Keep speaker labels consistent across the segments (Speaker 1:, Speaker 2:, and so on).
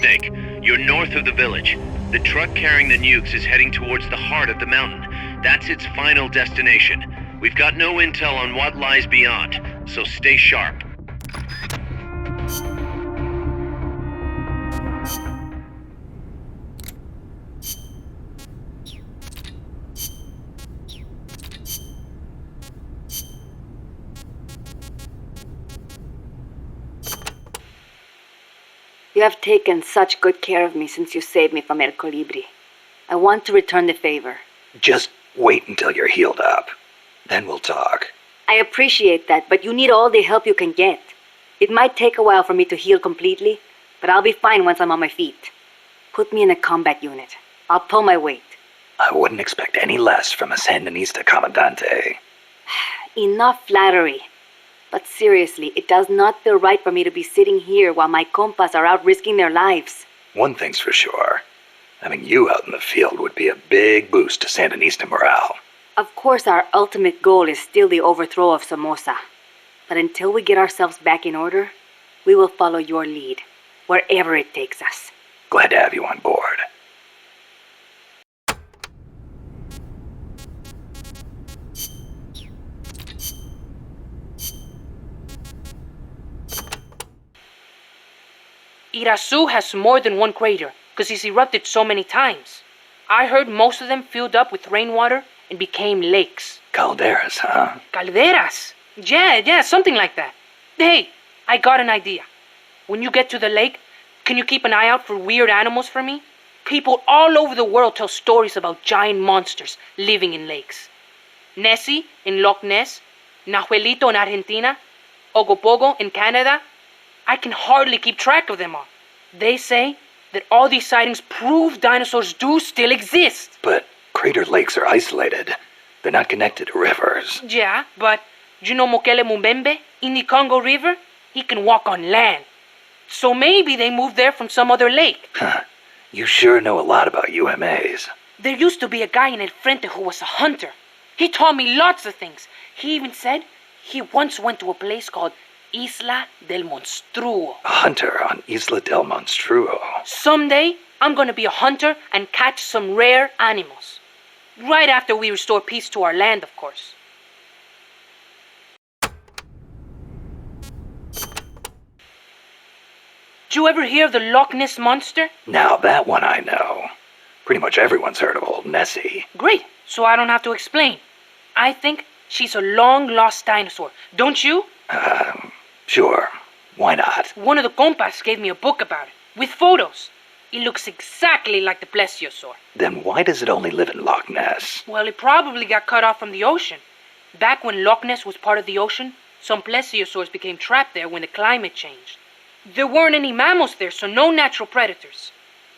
Speaker 1: mistake. You're north of the village. The truck carrying the nukes is heading towards the heart of the mountain. That's its final destination. We've got no intel on what lies beyond, so stay sharp.
Speaker 2: You have taken such good care of me since you saved me from El Colibri. I want to return the favor.
Speaker 3: Just wait until you're healed up. Then we'll talk.
Speaker 2: I appreciate that, but you need all the help you can get. It might take a while for me to heal completely, but I'll be fine once I'm on my feet. Put me in a combat unit. I'll pull my weight.
Speaker 3: I wouldn't expect any less from a Sandinista Comandante.
Speaker 2: Enough flattery. But seriously, it does not feel right for me to be sitting here while my compas are out risking their lives.
Speaker 3: One thing's for sure. Having you out in the field would be a big boost to Sandinista morale.
Speaker 2: Of course, our ultimate goal is still the overthrow of Somoza. But until we get ourselves back in order, we will follow your lead, wherever it takes us.
Speaker 3: Glad to have you on board.
Speaker 4: Irasu has more than one crater, because he's erupted so many times. I heard most of them filled up with rainwater and became lakes.
Speaker 3: Calderas, huh?
Speaker 4: Calderas? Yeah, something like that. Hey, I got an idea. When you get to the lake, can you keep an eye out for weird animals for me? People all over the world tell stories about giant monsters living in lakes. Nessie in Loch Ness, Nahuelito in Argentina, Ogopogo in Canada. I can hardly keep track of them all. They say that all these sightings prove dinosaurs do still exist.
Speaker 3: But crater lakes are isolated. They're not connected to rivers.
Speaker 4: Yeah, but do you know Mokele Mumbembe in the Congo River? He can walk on land. So maybe they moved there from some other lake.
Speaker 3: Huh. You sure know a lot about UMAs.
Speaker 4: There used to be a guy in El Frente who was a hunter. He taught me lots of things. He even said he once went to a place called Isla del Monstruo.
Speaker 3: A hunter on Isla del Monstruo.
Speaker 4: Someday, I'm gonna be a hunter and catch some rare animals. Right after we restore peace to our land, of course. Did you ever hear of the Loch Ness Monster?
Speaker 3: Now that one I know. Pretty much everyone's heard of old Nessie.
Speaker 4: Great, so I don't have to explain. I think she's a long-lost dinosaur, don't you?
Speaker 3: Sure. Why not?
Speaker 4: One of the compas gave me a book about it, with photos. It looks exactly like the plesiosaur.
Speaker 3: Then why does it only live in Loch Ness?
Speaker 4: Well, it probably got cut off from the ocean. Back when Loch Ness was part of the ocean, some plesiosaurs became trapped there when the climate changed. There weren't any mammals there, so no natural predators.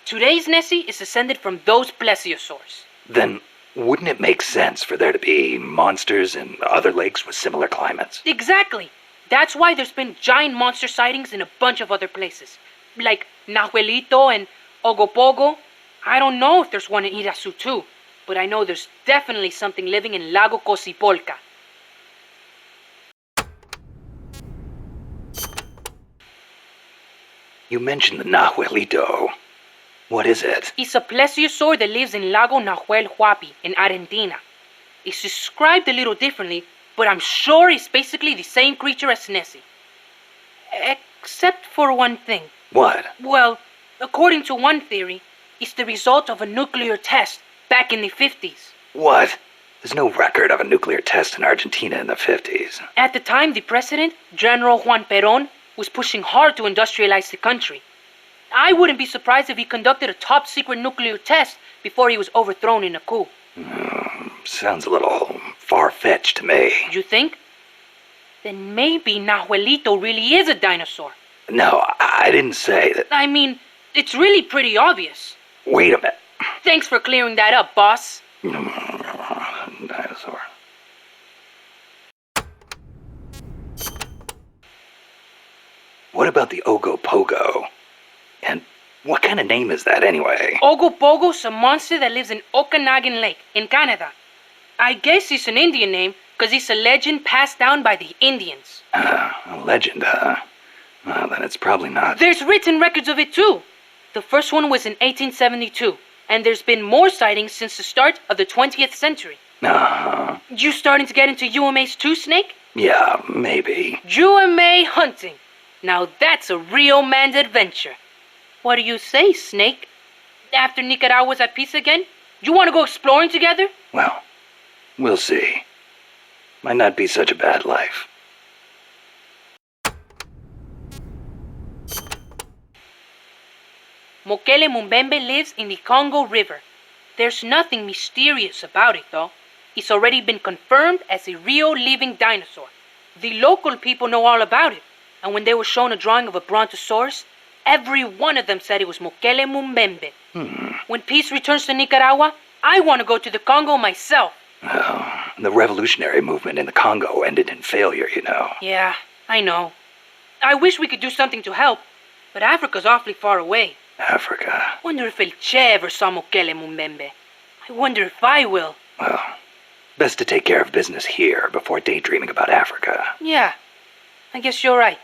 Speaker 4: Today's Nessie is descended from those plesiosaurs.
Speaker 3: Then wouldn't it make sense for there to be monsters in other lakes with similar climates?
Speaker 4: Exactly. That's why there's been giant monster sightings in a bunch of other places. Like Nahuelito and Ogopogo. I don't know if there's one in Irasu too, but I know there's definitely something living in Lago Cosipolca.
Speaker 3: You mentioned the Nahuelito. What is it?
Speaker 4: It's a plesiosaur that lives in Lago Nahuel Huapi in Argentina. It's described a little differently, but I'm sure it's basically the same creature as Nessie. Except for one thing.
Speaker 3: What?
Speaker 4: Well, according to one theory, it's the result of a nuclear test back in the 50s.
Speaker 3: What? There's no record of a nuclear test in Argentina in the 50s.
Speaker 4: At the time, the president, General Juan Perón, was pushing hard to industrialize the country. I wouldn't be surprised if he conducted a top-secret nuclear test before he was overthrown in a coup.
Speaker 3: Sounds a little far-fetched to me.
Speaker 4: You think? Then maybe Nahuelito really is a dinosaur.
Speaker 3: No, I didn't say that.
Speaker 4: I mean, it's really pretty obvious.
Speaker 3: Wait a minute.
Speaker 4: Thanks for clearing that up, boss.
Speaker 3: Dinosaur. What about the Ogopogo? And what kind of name is that anyway?
Speaker 4: Ogopogo's a monster that lives in Okanagan Lake in Canada. I guess it's an Indian name because it's a legend passed down by the Indians.
Speaker 3: A legend, huh? Well, then it's probably not.
Speaker 4: There's written records of it too. The first one was in 1872, and there's been more sightings since the start of the 20th century.
Speaker 3: Uh-huh.
Speaker 4: You starting to get into UMAs too, Snake?
Speaker 3: Yeah, maybe.
Speaker 4: UMA hunting. Now that's a real man's adventure. What do you say, Snake? After Nicaragua's at peace again, you want to go exploring together?
Speaker 3: Well, we'll see. Might not be such a bad life.
Speaker 4: Mokele Mumbembe lives in the Congo River. There's nothing mysterious about it, though. It's already been confirmed as a real living dinosaur. The local people know all about it, and when they were shown a drawing of a brontosaurus, every one of them said it was Mokele Mumbembe. When peace returns to Nicaragua, I want to go to the Congo myself.
Speaker 3: Oh, the revolutionary movement in the Congo ended in failure, you know.
Speaker 4: Yeah, I know. I wish we could do something to help, but Africa's awfully far away.
Speaker 3: Africa.
Speaker 4: Wonder if El Che ever saw Mokele Mumbembe. I wonder if I will.
Speaker 3: Well, best to take care of business here before daydreaming about Africa.
Speaker 4: Yeah, I guess you're right.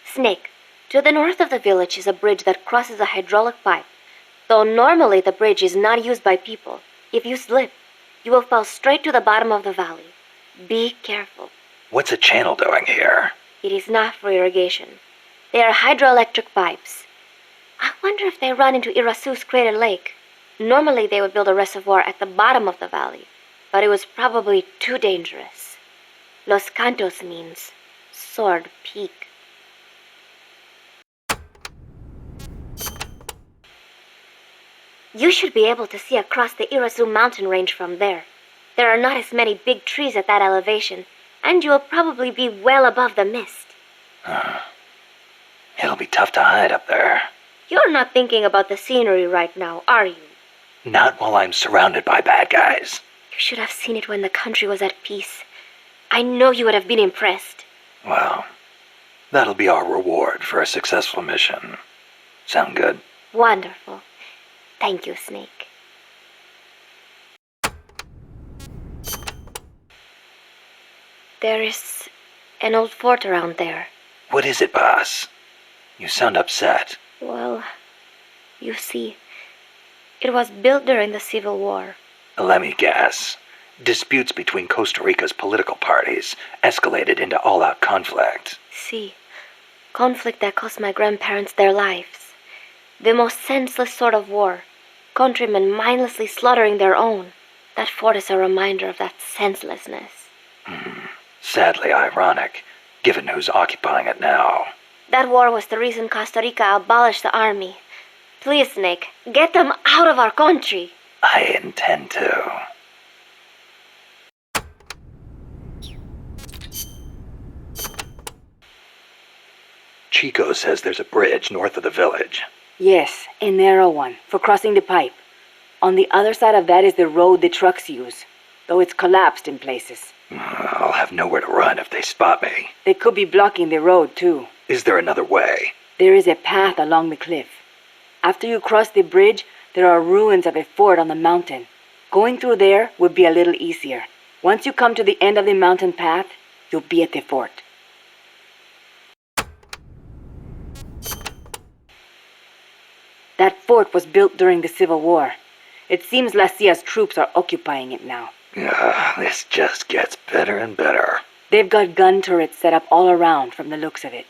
Speaker 5: Snake, to the north of the village is a bridge that crosses a hydraulic pipe. Though normally the bridge is not used by people, if you slip, you will fall straight to the bottom of the valley. Be careful.
Speaker 3: What's a channel doing here?
Speaker 5: It is not for irrigation. They are hydroelectric pipes. I wonder if they run into Irasu's crater lake. Normally they would build a reservoir at the bottom of the valley, but it was probably too dangerous. Los Cantos means Sword Peak. You should be able to see across the Irasu mountain range from there. There are not as many big trees at that elevation, and you will probably be well above the mist.
Speaker 3: It'll be tough to hide up there.
Speaker 5: You're not thinking about the scenery right now, are you?
Speaker 3: Not while I'm surrounded by bad guys.
Speaker 5: You should have seen it when the country was at peace. I know you would have been impressed.
Speaker 3: Well, that'll be our reward for a successful mission. Sound good?
Speaker 5: Wonderful. Thank you, Snake. There is an old fort around there.
Speaker 3: What is it, boss? You sound upset.
Speaker 5: Well, you see, it was built during the Civil War.
Speaker 3: Let me guess. Disputes between Costa Rica's political parties escalated into all-out conflict.
Speaker 5: See, conflict that cost my grandparents their lives. The most senseless sort of war. Countrymen mindlessly slaughtering their own. That fort is a reminder of that senselessness.
Speaker 3: Sadly ironic, given who's occupying it now.
Speaker 5: That war was the reason Costa Rica abolished the army. Please, Snake, get them out of our country.
Speaker 3: I intend to. Chico says there's a bridge north of the village.
Speaker 2: Yes, a narrow one, for crossing the pipe. On the other side of that is the road the trucks use, though it's collapsed in places.
Speaker 3: I'll have nowhere to run if they spot me.
Speaker 2: They could be blocking the road, too.
Speaker 3: Is there another way?
Speaker 2: There is a path along the cliff. After you cross the bridge, there are ruins of a fort on the mountain. Going through there would be a little easier. Once you come to the end of the mountain path, you'll be at the fort. That fort was built during the Civil War. It seems La Cia's troops are occupying it now.
Speaker 3: This just gets better and better.
Speaker 2: They've got gun turrets set up all around from the looks of it.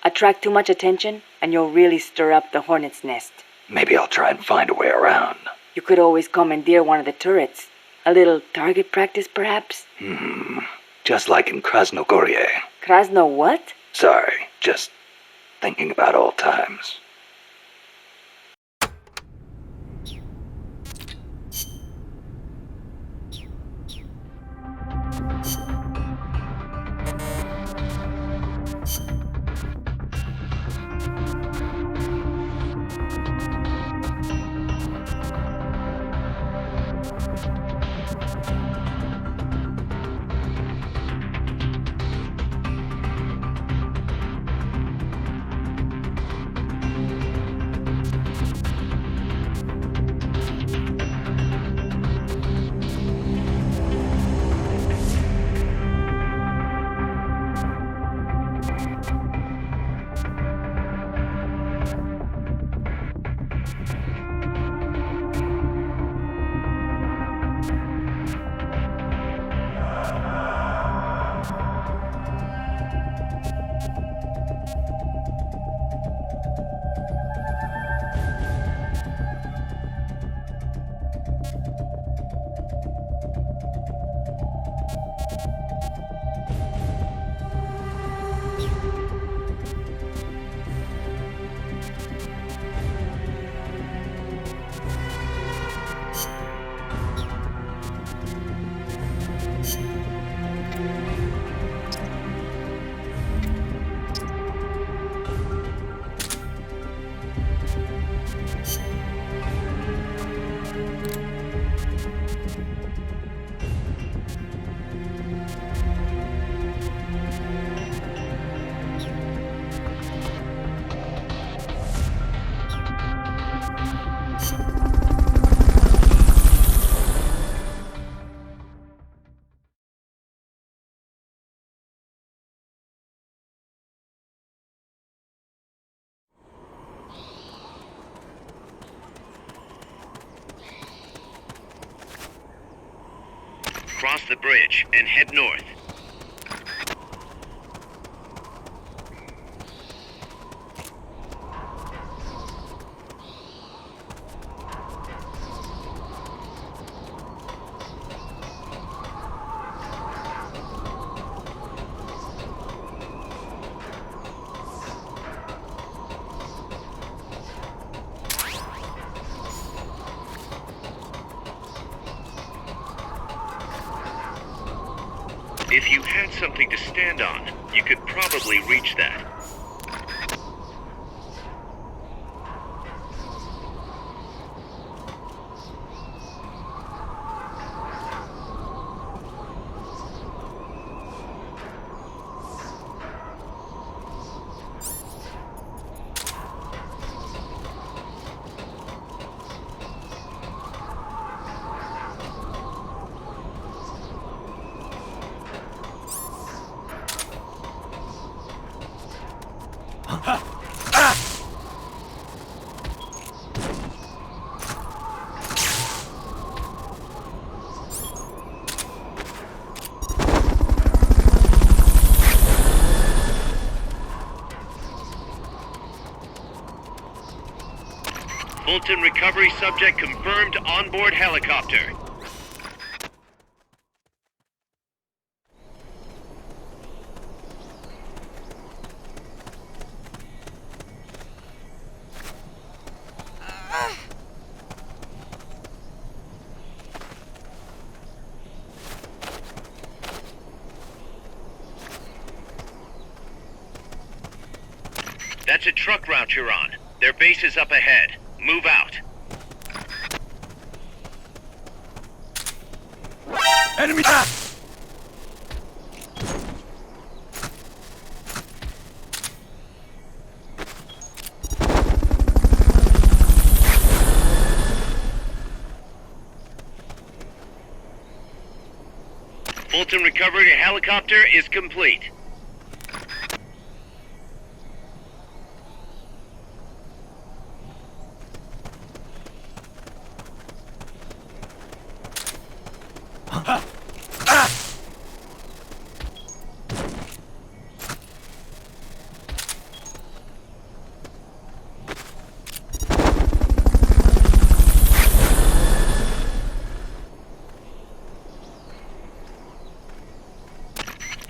Speaker 2: Attract too much attention, and you'll really stir up the hornet's nest.
Speaker 3: Maybe I'll try and find a way around.
Speaker 2: You could always commandeer one of the turrets. A little target practice, perhaps?
Speaker 3: Just like in Krasnogorye.
Speaker 2: Krasno what?
Speaker 3: Sorry, just thinking about old times.
Speaker 1: cross the bridge and head north. If you had something to stand on, you could probably reach that. Fulton recovery subject confirmed onboard helicopter. That's a truck route you're on. Their base is up ahead. Move out.
Speaker 6: Enemy!
Speaker 1: Fulton recovery helicopter is complete.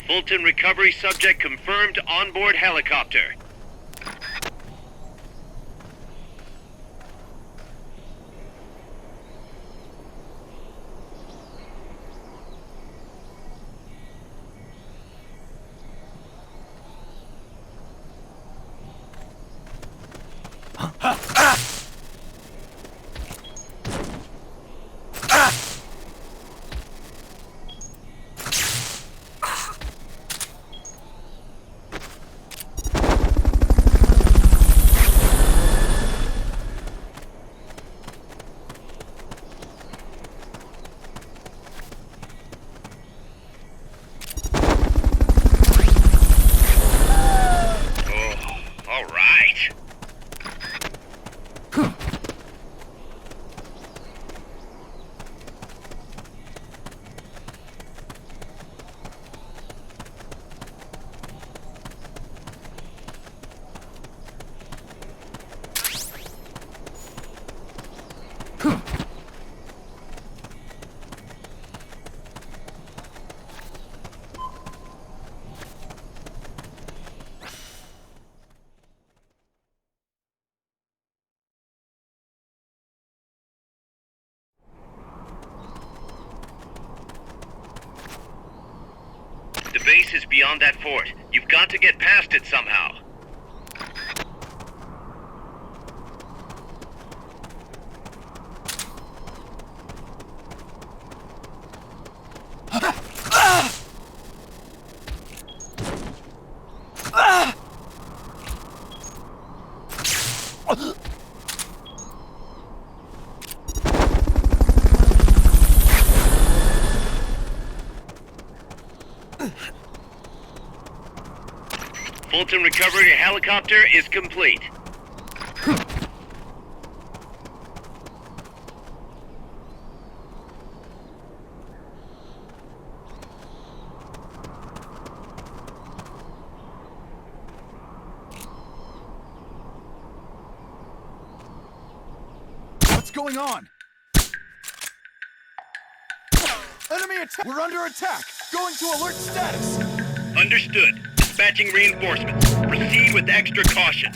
Speaker 1: Fulton recovery subject confirmed onboard helicopter. The base is beyond that fort. You've got to get past it somehow. Fulton recovery helicopter is complete.
Speaker 6: going on? Enemy attack! We're under attack! Going to alert status!
Speaker 1: Understood. Dispatching reinforcements. Proceed with extra caution.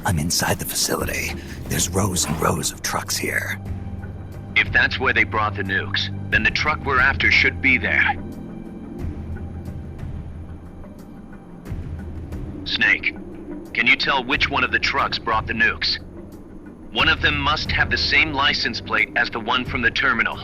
Speaker 3: I'm inside the facility. There's rows and rows of trucks here.
Speaker 1: If that's where they brought the nukes, then the truck we're after should be there. Snake, can you tell which one of the trucks brought the nukes? One of them must have the same license plate as the one from the terminal.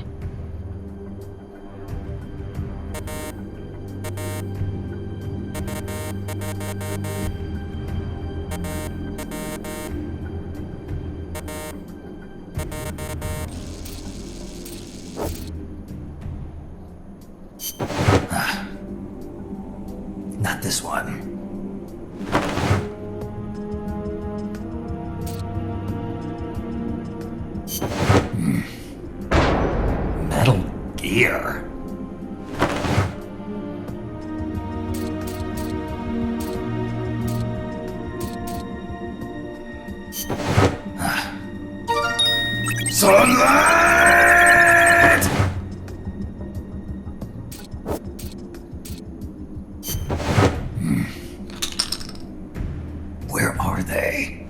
Speaker 3: Not this one. Metal Gear. Sunlight! Where are they?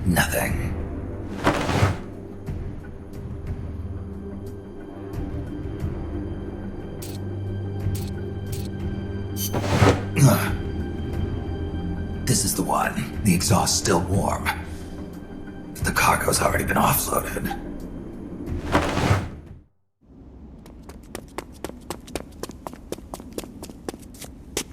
Speaker 3: Nothing. This is the one. The exhaust's still warm. The cargo's already been offloaded.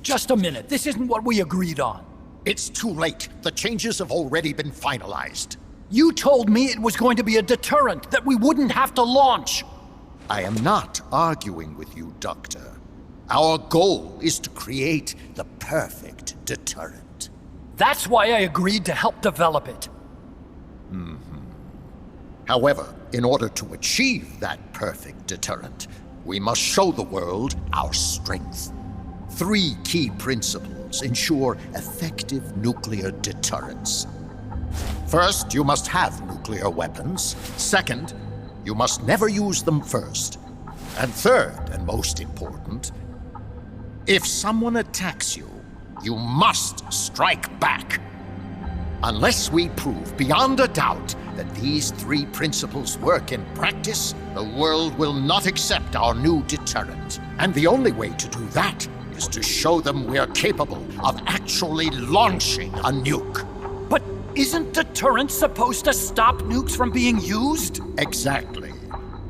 Speaker 7: Just a minute. This isn't what we agreed on.
Speaker 8: It's too late. The changes have already been finalized.
Speaker 7: You told me it was going to be a deterrent, that we wouldn't have to launch.
Speaker 8: I am not arguing with you, Doctor. Our goal is to create the perfect deterrent.
Speaker 7: That's why I agreed to help develop it.
Speaker 8: However, in order to achieve that perfect deterrent, we must show the world our strength. 3 key principles ensure effective nuclear deterrence. First, you must have nuclear weapons. Second, you must never use them first. And third, and most important, if someone attacks you, you must strike back. Unless we prove beyond a doubt that these three principles work in practice, the world will not accept our new deterrent. And the only way to do that is to show them we're capable of actually launching a nuke.
Speaker 7: But isn't deterrence supposed to stop nukes from being used?
Speaker 8: Exactly.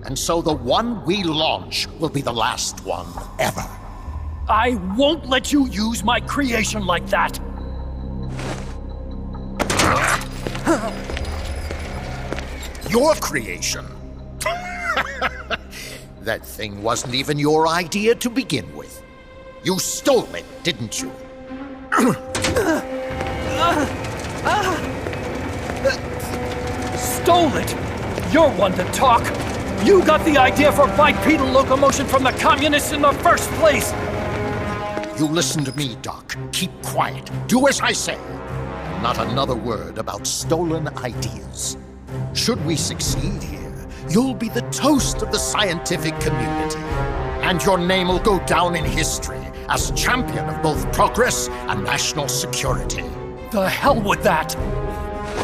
Speaker 8: And so the one we launch will be the last one ever.
Speaker 7: I won't let you use my creation like that.
Speaker 8: Your creation? That thing wasn't even your idea to begin with. You stole it, didn't you?
Speaker 7: Stole it? You're one to talk. You got the idea for bipedal locomotion from the communists in the first place.
Speaker 8: You listen to me, Doc. Keep quiet. Do as I say. And not another word about stolen ideas. Should we succeed here, you'll be the toast of the scientific community. And your name will go down in history as champion of both progress and national security.
Speaker 7: The hell with that!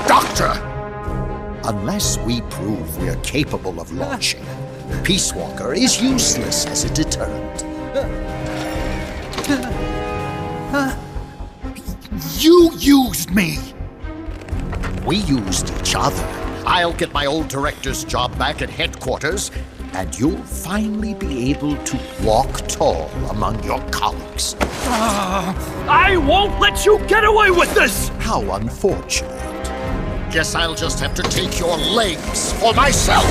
Speaker 8: Doctor! Unless we prove we're capable of launching, Peace Walker is useless as a deterrent. You used me! We used each other. I'll get my old director's job back at headquarters, and you'll finally be able to walk tall among your colleagues.
Speaker 7: I won't let you get away with this!
Speaker 8: How unfortunate. Guess I'll just have to take your legs for myself.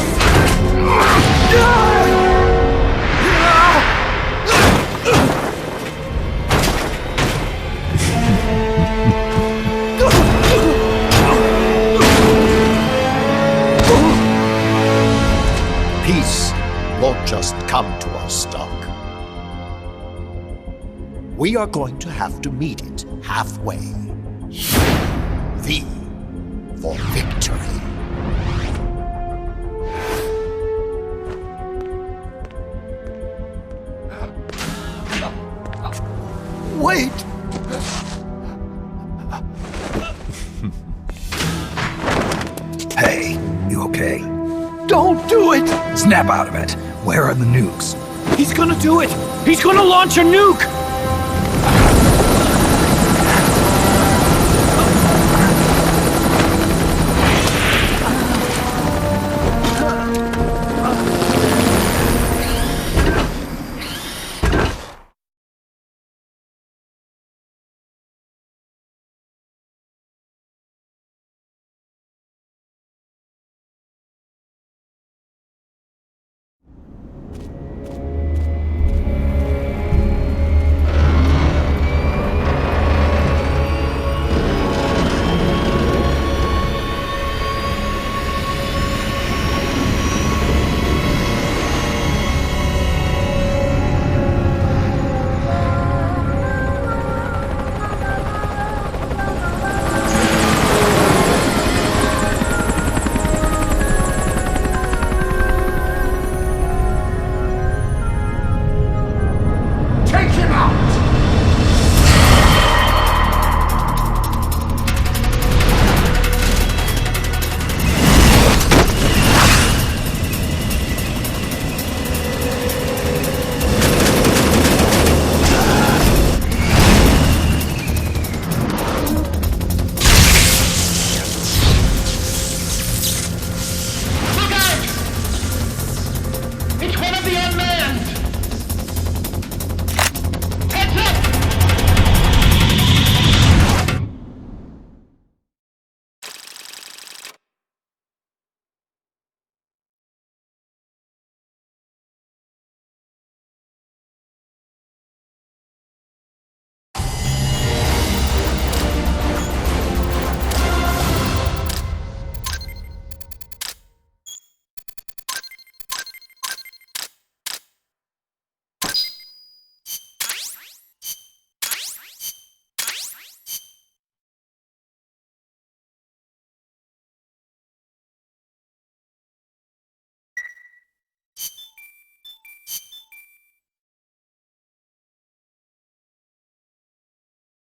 Speaker 8: Peace won't just come to us, Doc. We are going to have to meet it halfway. V for victory.
Speaker 7: Wait!
Speaker 3: Hey, you okay?
Speaker 7: Don't do it!
Speaker 3: Snap out of it. Where are the nukes?
Speaker 7: He's gonna do it! He's gonna launch a nuke!